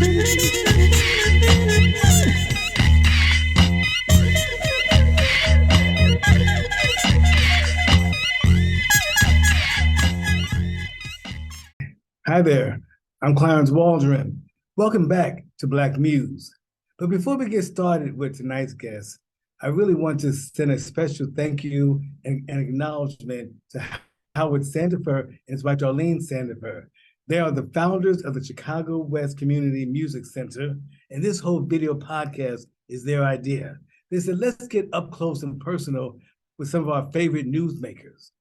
Hi there, I'm Clarence Waldron. Welcome back to Black Muse. But before we get started with tonight's guest, I really want to send a special thank you and acknowledgement to Howard Sandifer and his wife Darlene Sandifer. They are the founders of the Chicago West Community Music Center, and this whole video podcast is their idea. They said, let's get up close and personal with some of our favorite newsmakers.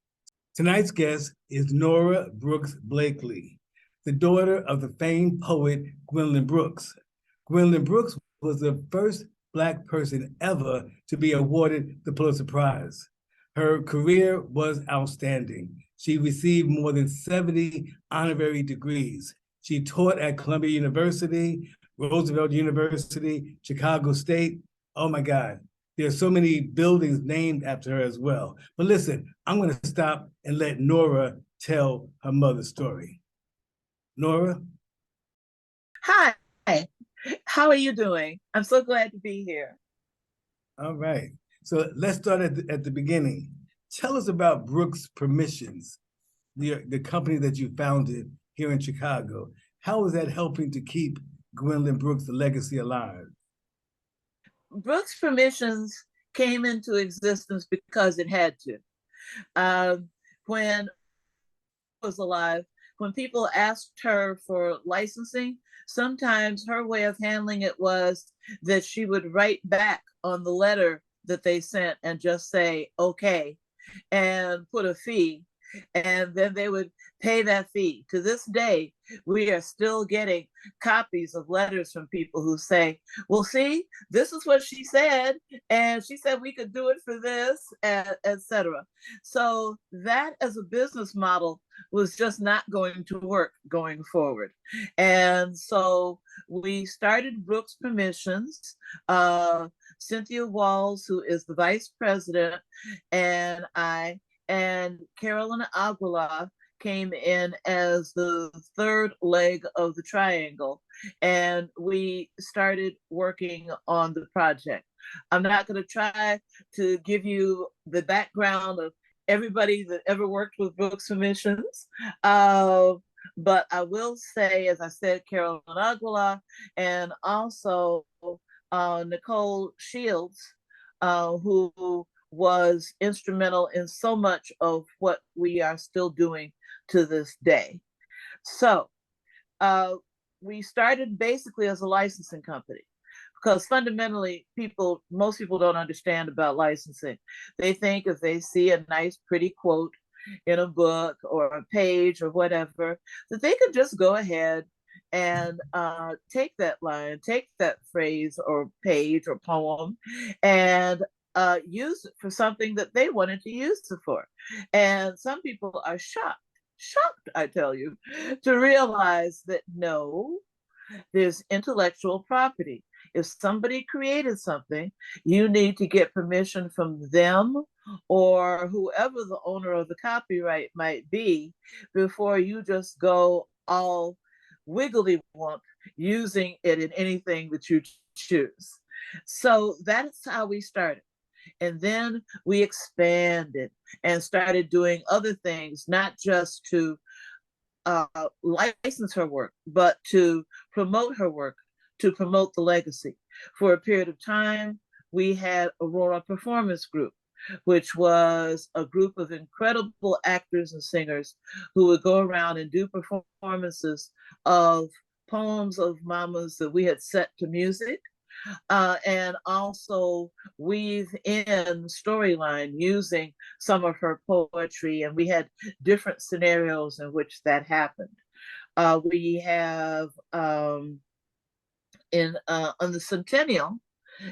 Tonight's guest is Nora Brooks-Blakely, the daughter of the famed poet Gwendolyn Brooks. Gwendolyn Brooks was the first Black person ever to be awarded the Pulitzer Prize. Her career was outstanding. She received more than 70 honorary degrees. She taught at Columbia University, Roosevelt University, Chicago State. Oh my God, there's so many buildings named after her as well. But listen, I'm gonna stop and let Nora tell her mother's story. Nora? Hi, how are you doing? I'm so glad to be here. All right, so let's start at the beginning. Tell us about Brooks Permissions, the company that you founded here in Chicago. How is that helping to keep Gwendolyn Brooks' legacy alive? Brooks Permissions came into existence because it had to. When I was alive, when people asked her for licensing, sometimes her way of handling it was that she would write back on the letter that they sent and just say, okay, and put a fee, and then they would pay that fee. To this day, we are still getting copies of letters from people who say, well, see, this is what she said, and she said we could do it for this, etc. So that as a business model was just not going to work going forward. And so we started Brooks Permissions. Cynthia Walls, who is the vice president, and I, and Carolyn Aguilar came in as the third leg of the triangle, and we started working on the project. I'm not going to try to give you the background of everybody that ever worked with Brooks Permissions, but I will say, as I said, Carolyn Aguilar, and also Nicole Shields, who was instrumental in so much of what we are still doing to this day. So we started basically as a licensing company, because fundamentally most people don't understand about licensing. They think if they see a nice pretty quote in a book or a page or whatever, that they could just go ahead and take that line, take that phrase or page or poem, and use it for something that they wanted to use it for. And some people are shocked, I tell you, to realize that no, there's intellectual property. If somebody created something, you need to get permission from them or whoever the owner of the copyright might be before you just go all wiggly wonk using it in anything that you choose. So that's how we started. And then we expanded and started doing other things, not just to license her work, but to promote her work, to promote the legacy. For a period of time, we had Aurora Performance Group, which was a group of incredible actors and singers who would go around and do performances of poems of mamas that we had set to music, and also weave in storyline using some of her poetry. And we had different scenarios in which that happened. We have on the centennial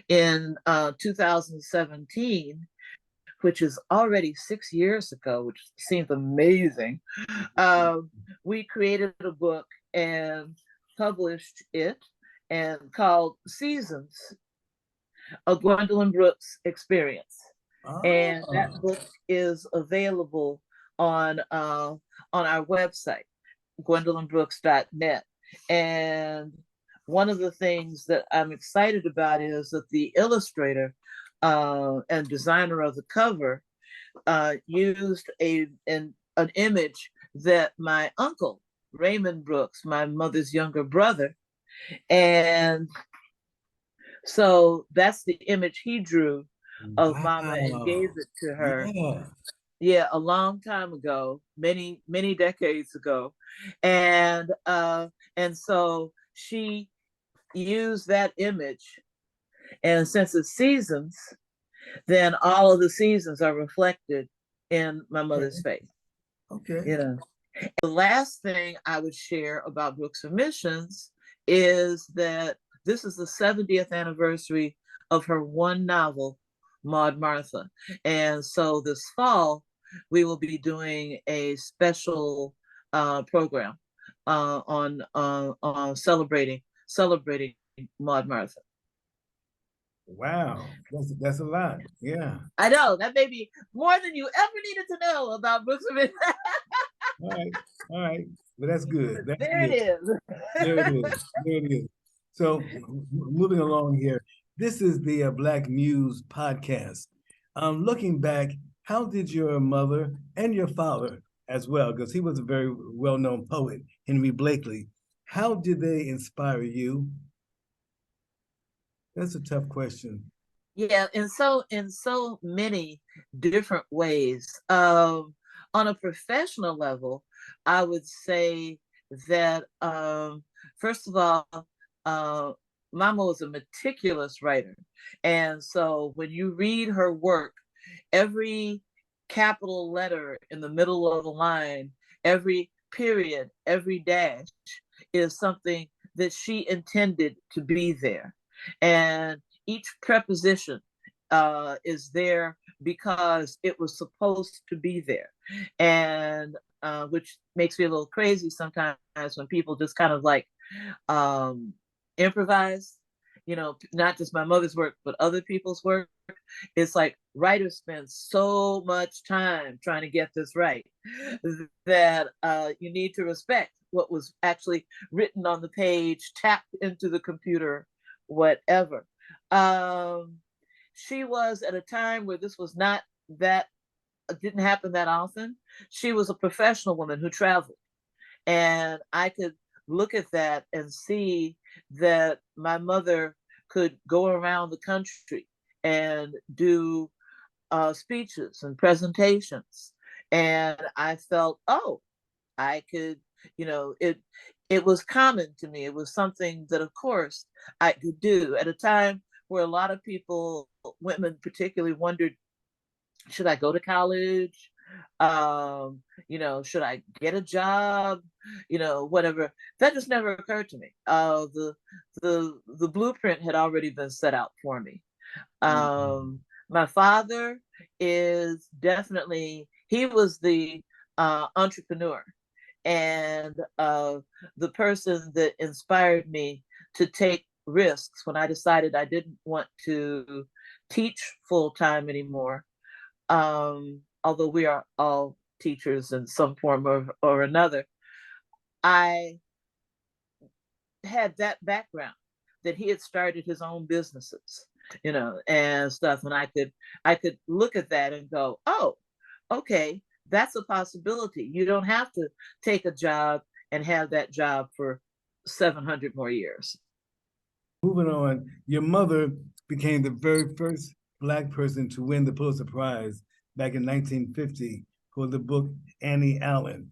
in 2017, which is already 6 years ago, which seems amazing. We created a book and published it, and called Seasons, A Gwendolyn Brooks Experience. Oh. And that book is available on our website, gwendolynbrooks.net. And one of the things that I'm excited about is that the illustrator and designer of the cover used an image that my uncle, Raymond Brooks, my mother's younger brother, and so that's the image he drew of Mama and gave Wow. it to her. Yeah. Yeah, a long time ago, many decades ago, and so she used that image, and since it's seasons, then all of the seasons are reflected in my mother's face. Okay. You know, the last thing I would share about Books and Missions is that this is the 70th anniversary of her one novel, Maud Martha. And so this fall, we will be doing a special program on celebrating Maud Martha. Wow. That's a lot. Yeah. I know that may be more than you ever needed to know about Books and Missions. All right. All right. But that's good. That's There it good. is. There it is. There it is. So moving along here, this is the Black Muse podcast. Looking back, how did your mother and your father as well, because he was a very well-known poet, Henry Blakely, how did they inspire you? That's a tough question. Yeah, in so many different ways. On a professional level, I would say that first of all, uh, Mama was a meticulous writer, and so when you read her work, every capital letter in the middle of the line, every period, every dash is something that she intended to be there, and each preposition is there because it was supposed to be there, and which makes me a little crazy sometimes when people just kind of like um, improvise. You know, not just my mother's work, but other people's work. It's like writers spend so much time trying to get this right that you need to respect what was actually written on the page, tapped into the computer, whatever. Um, she was at a time where this was not that, didn't happen that often. She was a professional woman who traveled. And I could look at that and see that my mother could go around the country and do speeches and presentations. And I felt, oh, I could, it was common to me. It was something that, of course, I could do at a time where a lot of people, women particularly, wondered, should I go to college? Should I get a job? Whatever. That just never occurred to me. The blueprint had already been set out for me. Mhm. My father is definitely, he was the entrepreneur and the person that inspired me to take risks when I decided I didn't want to teach full time anymore. Although we are all teachers in some form or another, I had that background that he had started his own businesses, and stuff. And I could look at that and go, oh, okay, that's a possibility. You don't have to take a job and have that job for 700 more years. Moving on, your mother became the very first Black person to win the Pulitzer Prize back in 1950 for the book Annie Allen.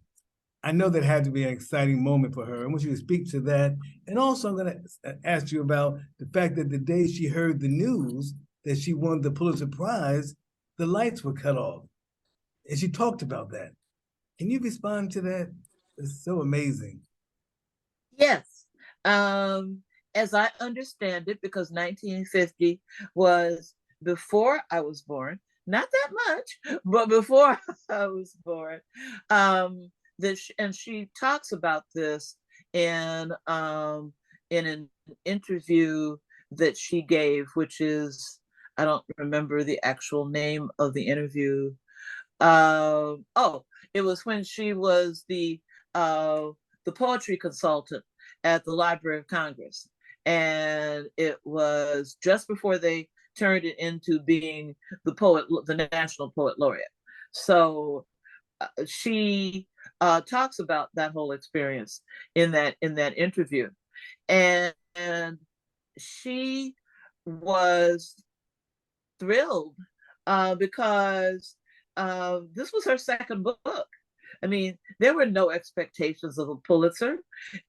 I know that had to be an exciting moment for her. I want you to speak to that. And also, I'm going to ask you about the fact that the day she heard the news that she won the Pulitzer Prize, the lights were cut off. And she talked about that. Can you respond to that? It's so amazing. Yes. Um, as I understand it, because 1950 was before I was born, not that much, but before I was born. And she talks about this in an interview that she gave, which is, I don't remember the actual name of the interview. Oh, it was when she was uh, the poetry consultant at the Library of Congress. and it was just before they turned it into being the National Poet Laureate. So she talks about that whole experience in that interview, and she was thrilled because this was her second book. I mean, there were no expectations of a Pulitzer.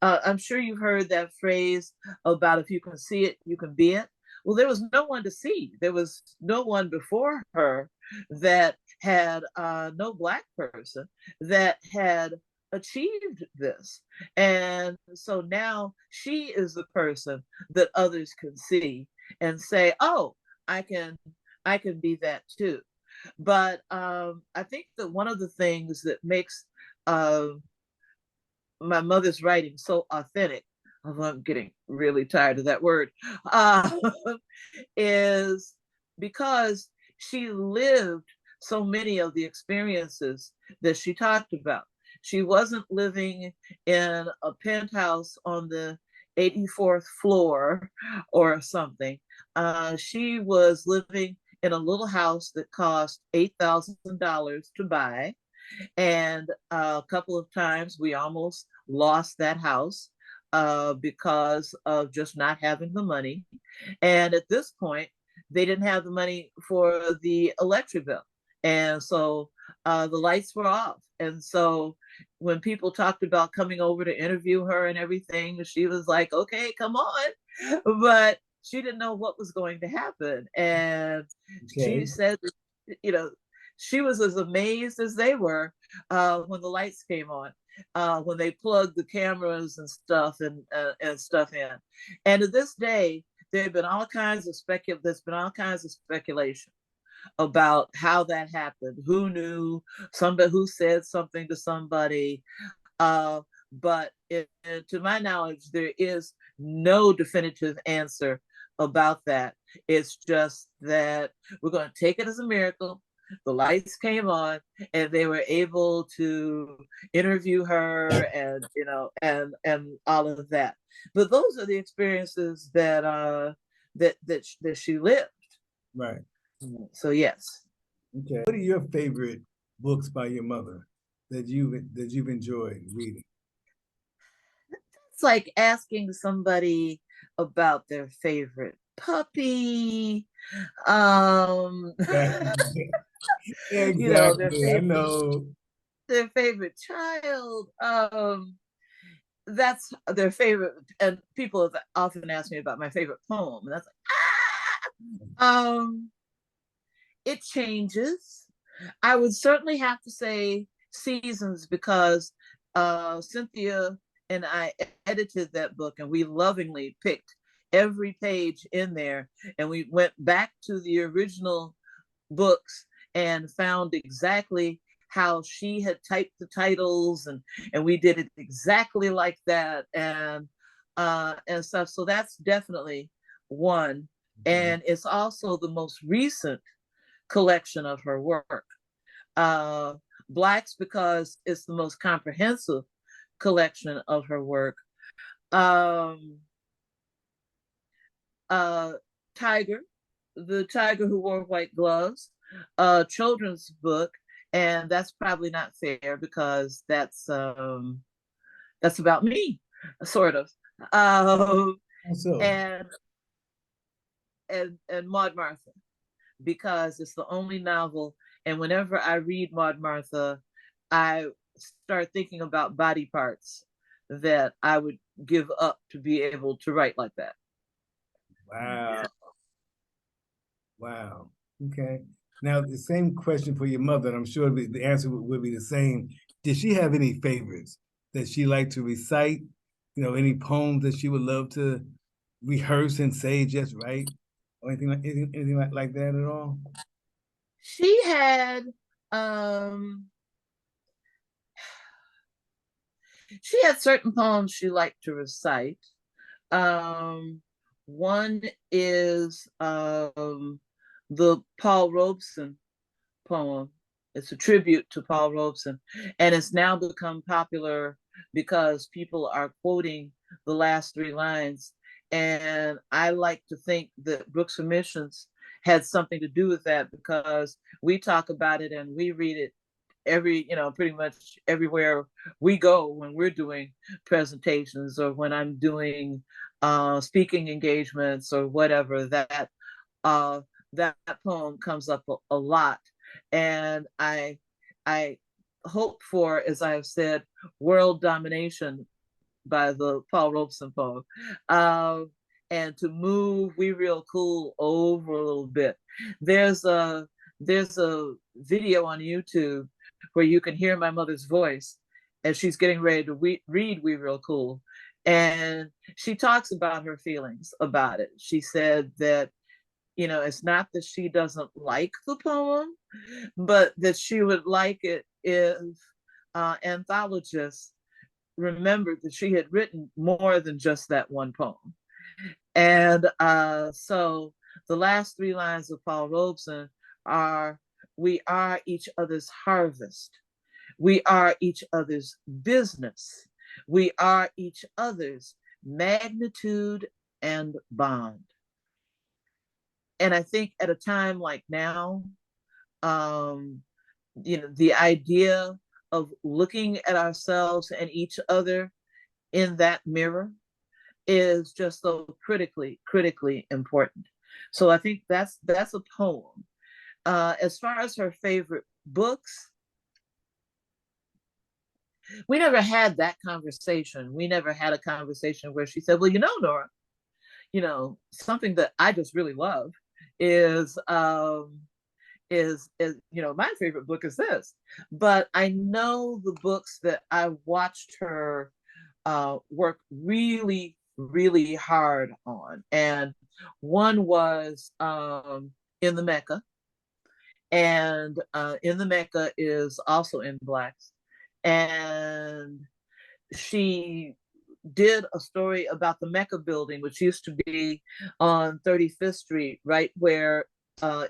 I'm sure you've heard that phrase about if you can see it, you can be it. Well, there was no one to see. There was no one before her that had no Black person that had achieved this. And so now she is the person that others can see and say, oh, I can be that too. But I think that one of the things that makes uh, my mother's writing so authentic, although I'm getting really tired of that word, uh, is because she lived so many of the experiences that she talked about. She wasn't living in a penthouse on the 84th floor or something. She was living in a little house that cost $8,000 to buy. And a couple of times we almost lost that house because of just not having the money. And at this point, they didn't have the money for the electric bill. And so the lights were off. And so when people talked about coming over to interview her and everything, she was like, okay, come on. But she didn't know what was going to happen. And she said, you know, she was as amazed as they were when the lights came on, when they plugged the cameras and stuff in. And to this day, there's been all kinds of speculation about how that happened, who knew, somebody who said something to somebody. But to my knowledge, there is no definitive answer about that. It's just that we're going to take it as a miracle. The lights came on and they were able to interview her and all of that. But those are the experiences that she lived. Right. So yes. Okay. What are your favorite books by your mother that you've enjoyed reading? It's like asking somebody about their favorite puppy. Exactly. I know. Their favorite child. That's their favorite. And people have often asked me about my favorite poem, and that's like, it changes. I would certainly have to say Seasons because Cynthia and I edited that book, and we lovingly picked every page in there, and we went back to the original books and found exactly how she had typed the titles, and we did it exactly like that, and stuff. So that's definitely one. And it's also the most recent collection of her work. Blacks because it's the most comprehensive collection of her work. Tiger, the Tiger Who Wore White Gloves, a children's book, and that's probably not fair because that's about me, sort of. So. And Maud Martha, because it's the only novel. And whenever I read Maud Martha, I start thinking about body parts that I would give up to be able to write like that. Wow. Wow. Okay. Now, the same question for your mother, and I'm sure the answer would be the same. Did she have any favorites that she liked to recite? Any poems that she would love to rehearse and say just right? Or anything like that at all? She had certain poems she liked to recite. One is the Paul Robeson poem. It's a tribute to Paul Robeson, and it's now become popular because people are quoting the last three lines And I like to think that Brooks Omissions had something to do with that, because we talk about it and we read it pretty much everywhere we go when we're doing presentations, or when I'm doing speaking engagements or whatever. Uh, that poem comes up a lot, and I hope for, as I have said, world domination by the Paul Robeson poem, and to move We Real Cool over a little bit. There's a video on YouTube where you can hear my mother's voice as she's getting ready to read We Real Cool, and she talks about her feelings about it. She said that it's not that she doesn't like the poem, but that she would like it if anthologists remembered that she had written more than just that one poem. And so the last three lines of Paul Robeson are, "We are each other's harvest. We are each other's business. We are each other's magnitude and bond." And I think at a time like now, the idea of looking at ourselves and each other in that mirror is just so critically important. So I think that's a poem. As far as her favorite books, we never had that conversation. We never had a conversation where she said, "Well, Nora, something that I just really love is my favorite book is this." But I know the books that I watched her work really, really hard on. And one was In the Mecca. And In the Mecca is also in Blacks. And she did a story about the Mecca building, which used to be on 35th Street, right where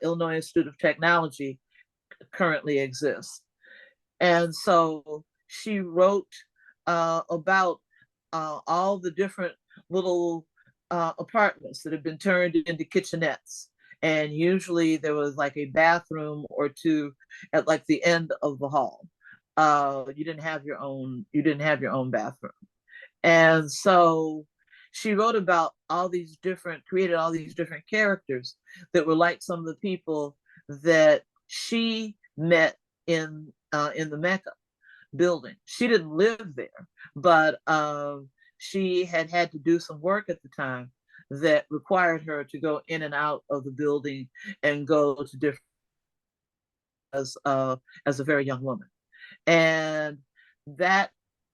Illinois Institute of Technology currently exists. And so she wrote about all the different little apartments that had been turned into kitchenettes. And usually there was like a bathroom or two at like the end of the hall. You didn't have your own bathroom. And so she wrote about created all these different characters that were like some of the people that she met in the Mecca building. She didn't live there, but she had to do some work at the time that required her to go in and out of the building and go to different as a very young woman. And that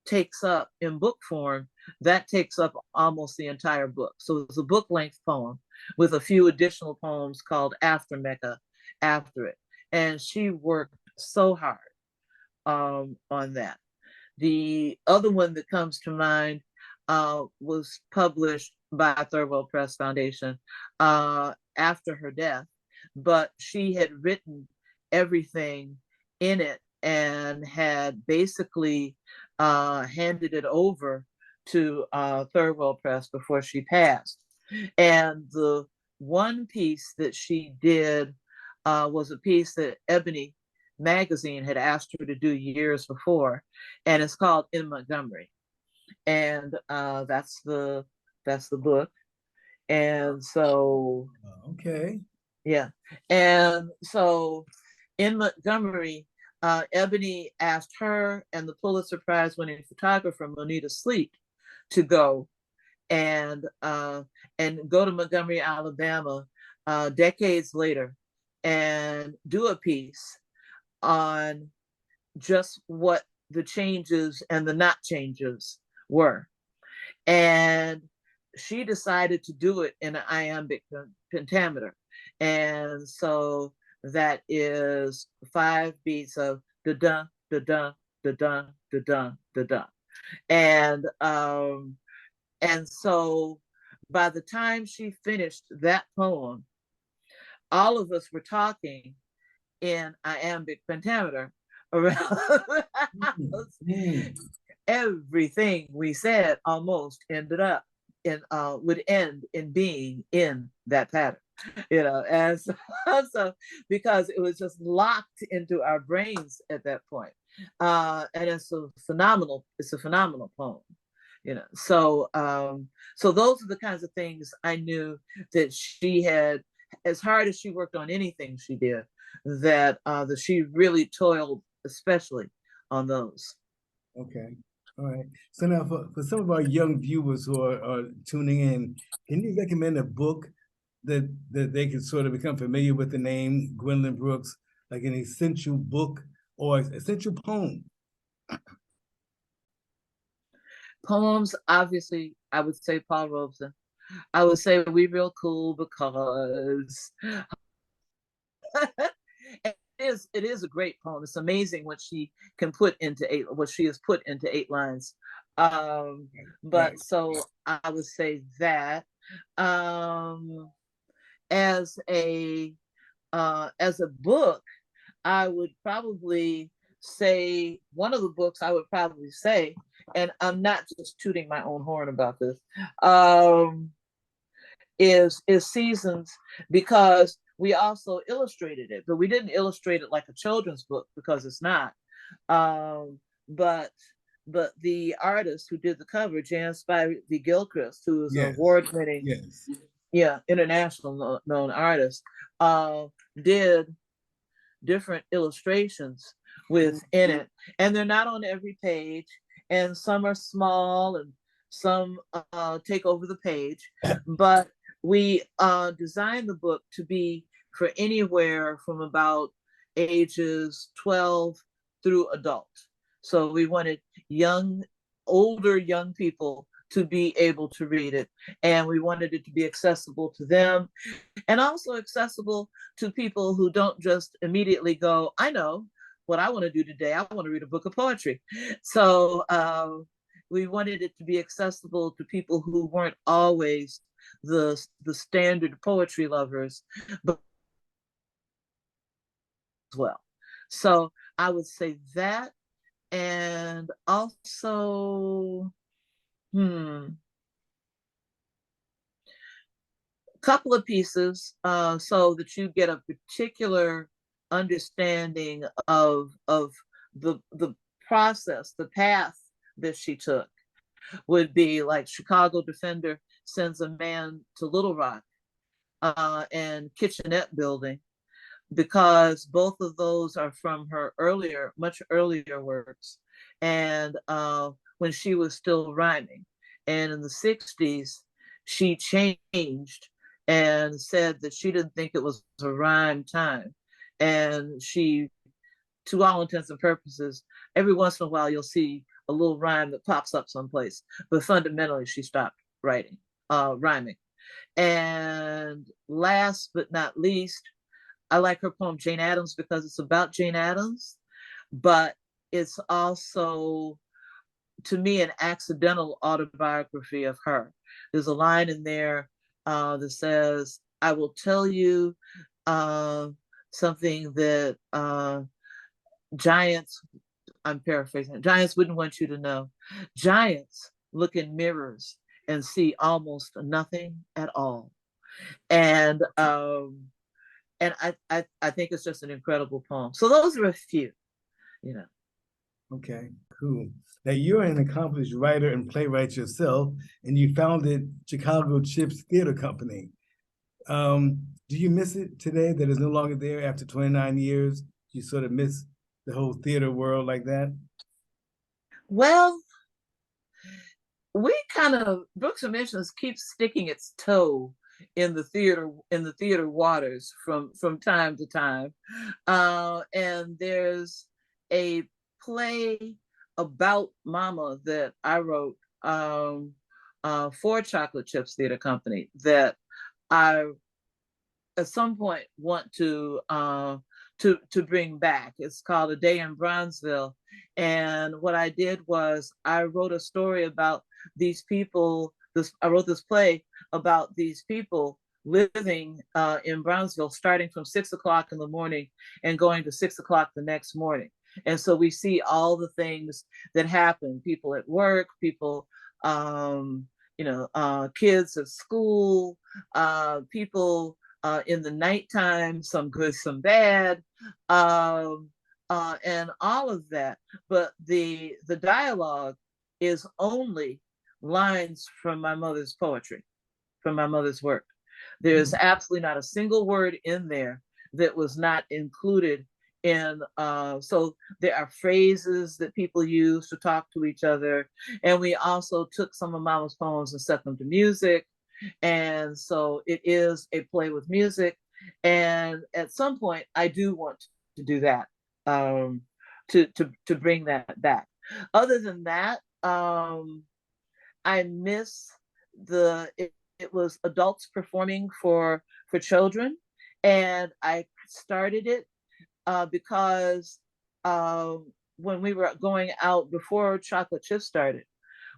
takes up, in book form, that takes up almost the entire book. So it's a book length poem with a few additional poems called After Mecca after it. And she worked so hard on that. The other one that comes to mind was published by Thirlwell Press Foundation after her death, but she had written everything in it and had basically handed it over to Thirlwell Press before she passed. And the one piece that she did was a piece that Ebony magazine had asked her to do years before, and it's called In Montgomery. And that's the book. And so okay, yeah. And so In Montgomery, Ebony asked her and the Pulitzer Prize winning photographer Moneta Sleet to go and go to Montgomery, Alabama, decades later, and do a piece on just what the changes and the not changes were. And she decided to do it in an iambic pentameter. And so that is 5 beats of da-da, da-da, da-da, da-da, da-da. And so by the time she finished that poem, all of us were talking in iambic pentameter around the house. Everything we said almost ended up would end in being in that pattern, and so because it was just locked into our brains at that point. And it's a phenomenal poem, so those are the kinds of things I knew that she had, as hard as she worked on anything she did, that she really toiled especially on those. Okay. All right. So now for some of our young viewers who are tuning in, can you recommend a book that they can sort of become familiar with the name Gwendolyn Brooks, like an essential book or essential poem? Poems, obviously, I would say Paul Robeson. I would say We Real Cool because it is a great poem. It's amazing what she can put into what she has put into 8 lines. But right. So I would say that as a book, I would probably say one of the books I would probably say, and I'm not just tooting my own horn about this, is Seasons, because we also illustrated it, but we didn't illustrate it like a children's book because it's not. But the artist who did the cover, Jan Spivey Gilchrist, who is an award-winning, international known artist, did different illustrations within it, and they're not on every page, and some are small and some take over the page, but we designed the book to be for anywhere from about ages 12 through adult. So we wanted older young people to be able to read it, and we wanted it to be accessible to them, and also accessible to people who don't just immediately go, I know what I want to do today. I want to read a book of poetry. So we wanted it to be accessible to people who weren't always the standard poetry lovers, but as well. So I would say that, and also, couple of pieces so that you get a particular understanding of the process, the path that she took, would be like Chicago Defender Sends a Man to Little Rock and Kitchenette Building, because both of those are from her much earlier works, and when she was still rhyming. And in the 60s, she changed and said that she didn't think it was a rhyme time. And she, to all intents and purposes, every once in a while, you'll see a little rhyme that pops up someplace. But fundamentally, she stopped rhyming. And last but not least, I like her poem Jane Addams because it's about Jane Addams, but it's also, to me, an accidental autobiography of her. There's a line in there that says, I will tell you something that giants, I'm paraphrasing, giants wouldn't want you to know. Giants look in mirrors and see almost nothing at all. And I think it's just an incredible poem. So those are a few, Okay, cool. Now you're an accomplished writer and playwright yourself, and you founded Chicago Chips Theater Company. Do you miss it today that it's no longer there after 29 years? You sort of miss the whole theater world like that? Well, we kind of, Brooks Emissions keeps sticking its toe in the theater waters from time to time, and there's a play about Mama that I wrote for Chocolate Chips Theater Company that I at some point want to bring back. It's called A Day in Bronzeville, and what I did was I wrote a story about these people. I wrote this play about these people living in Brownsville, starting from 6 o'clock in the morning and going to 6 o'clock the next morning. And so we see all the things that happen: people at work, people kids at school, people in the nighttime, some good, some bad, and all of that. But the dialogue is only lines from my mother's poetry, from my mother's work. There's absolutely not a single word in there that was not included in. So there are phrases that people use to talk to each other. And we also took some of Mama's poems and set them to music. And so it is a play with music. And at some point, I do want to do that, to bring that back. Other than that, I miss it was adults performing for children, and I started it because when we were going out before Chocolate Chip started,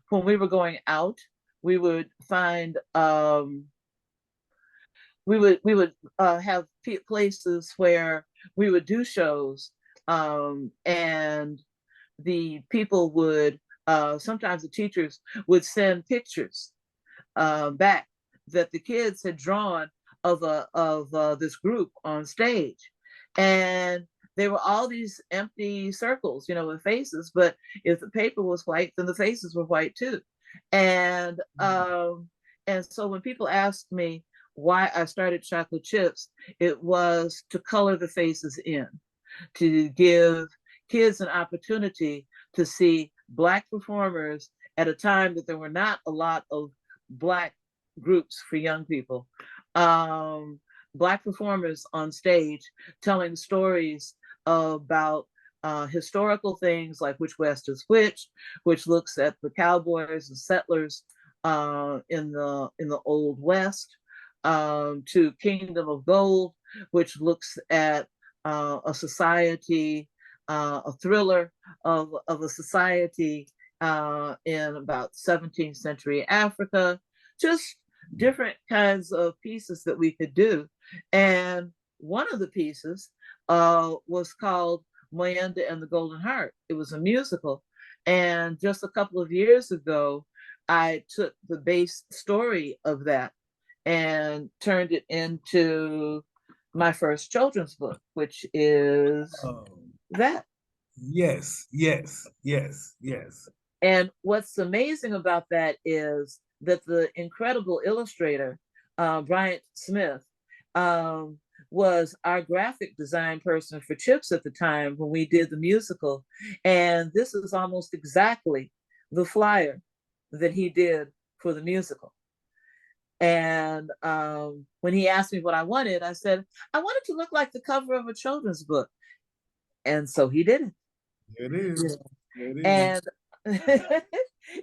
when we were going out, we would find we would have places where we would do shows, and the people would sometimes the teachers would send pictures back that the kids had drawn of this group on stage, and there were all these empty circles, with faces. But if the paper was white, then the faces were white too. And so when people asked me why I started Chocolate Chips, it was to color the faces in, to give kids an opportunity to see Black performers at a time that there were not a lot of Black groups for young people. Black performers on stage telling stories about historical things like Which West is which looks at the cowboys and settlers in the Old West, to Kingdom of Gold, which looks at a society, a thriller of a society in about 17th century Africa, just different kinds of pieces that we could do. And one of the pieces was called Moyenda and the Golden Heart. It was a musical. And just a couple of years ago, I took the base story of that and turned it into my first children's book, which is that. Yes, yes, yes, yes. And what's amazing about that is that the incredible illustrator, Bryant Smith, was our graphic design person for Chips at the time when we did the musical. And this is almost exactly the flyer that he did for the musical. And when he asked me what I wanted, I said, I wanted to look like the cover of a children's book. And so he did it. There it is. There it is. And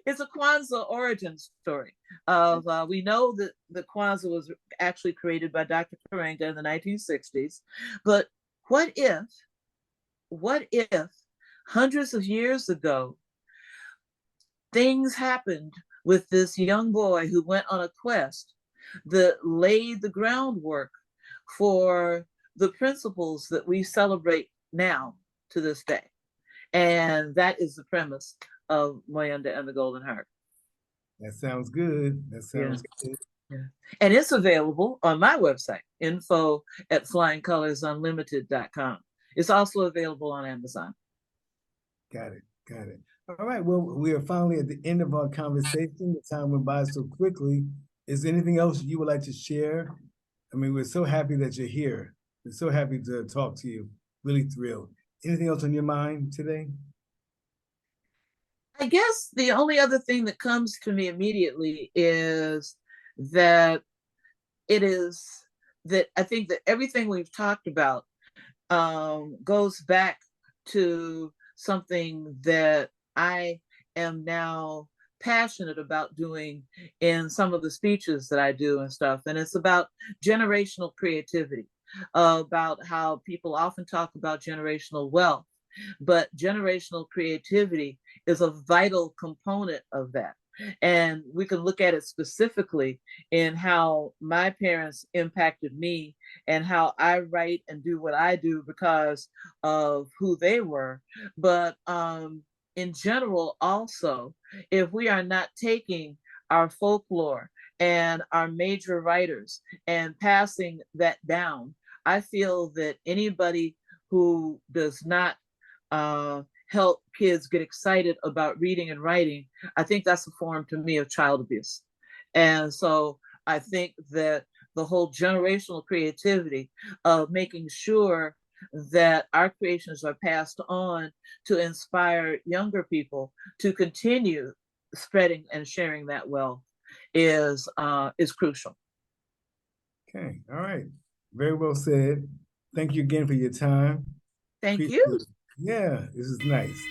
it's a Kwanzaa origin story of, we know that the Kwanzaa was actually created by Dr. Karenga in the 1960s, but what if hundreds of years ago, things happened with this young boy who went on a quest that laid the groundwork for the principles that we celebrate now to this day. And that is the premise of Moyenda and the Golden Heart. That sounds good. That sounds good. Yeah. And it's available on my website, info@flyingcolorsunlimited.com. It's also available on Amazon. Got it. Got it. All right. Well, we are finally at the end of our conversation. The time went by so quickly. Is there anything else you would like to share? I mean, we're so happy that you're here. We're so happy to talk to you. Really thrilled. Anything else on your mind today? I guess the only other thing that comes to me immediately is that I think that everything we've talked about goes back to something that I am now passionate about doing in some of the speeches that I do and stuff. And it's about generational creativity, about how people often talk about generational wealth, but generational creativity is a vital component of that. And we can look at it specifically in how my parents impacted me and how I write and do what I do because of who they were. But in general, also, if we are not taking our folklore and our major writers and passing that down. I feel that anybody who does not help kids get excited about reading and writing, I think that's a form to me of child abuse. And so I think that the whole generational creativity of making sure that our creations are passed on to inspire younger people to continue spreading and sharing that wealth is crucial. Okay, all right. Very well said. Thank you again for your time. Thank Appreciate you. it. Yeah, this is nice.